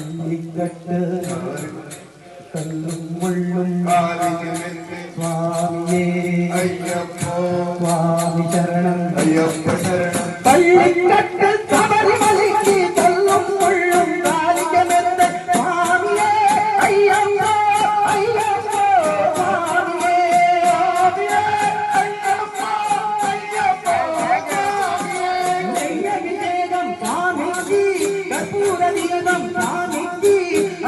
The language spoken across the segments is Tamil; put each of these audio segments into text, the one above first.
பள்ளிக்கட்டு கல்லும் முள்ளும் சுவாமியே ஐயப்போ சுவாமி சரணம் ஐயப்ப சரணம் பள்ளிக்கட்டு சபரிமலைக்கு கல்லும் முள்ளும் காலிகமெந்த சுவாமியே ஐயப்போ ஐயப்போ சுவாமியே ஐயப்போ ஐயப்போ நெய்யபிஷேகம் சுவாமிக்கு கற்பூர தீபம் சுவாமிக்கு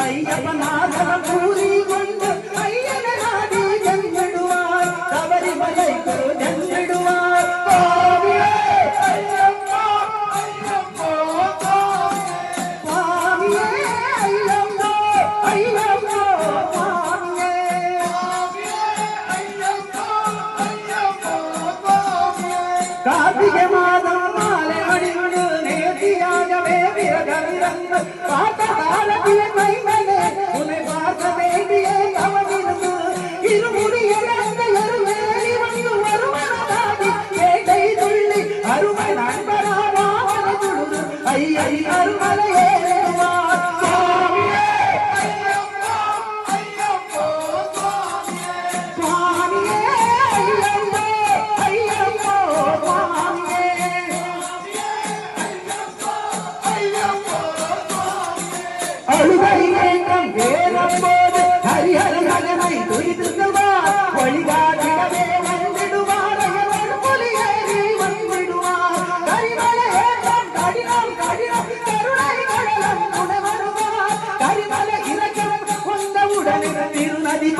ஐயப்பநாதம் பூரி கொண்டு ஐயனை நாடி சென்றிடுவார் சபரிமலைக்கு சென்றிடுவார் சுவாமியே ஐயப்போ ஐயப்போ சுவாமியே ஐயப்போ ஐயப்போ சுவாமியே ஐயப்போ ஐயப்போ கார்த்திகை மாதம் மாலை அணிந்து நேர்த்தியாகவே விரதமிருந்து பார்த்த காலத்திய மைமனே உன்னை பார்க்க வேண்டிய அவனிருந்து இருமுடியை அந்த எருவேறி வந்து வருவனதாகி வேட்டை துள்ளி அருமை நண்பராவான துழுது ஐயை அருமலையே சுவாமியே ஐயப்போ ஐயப்போ சுவாமியே ஐயப்போ ஐயப்போ சுவாமியே அழுகை நேற்றம் வேறம்போது ஹரிஹர மகனை துரித்து செல்வார் வழிகாட்டிடவே வந்திடுவார் புலியேறி வந்திடுவார் கரிமலை ஏற்றம் கடினம் கடினம் கருணை கடலம் உணவருவார் கரிமலை இறக்கம் வந்தவுடனே திருநதி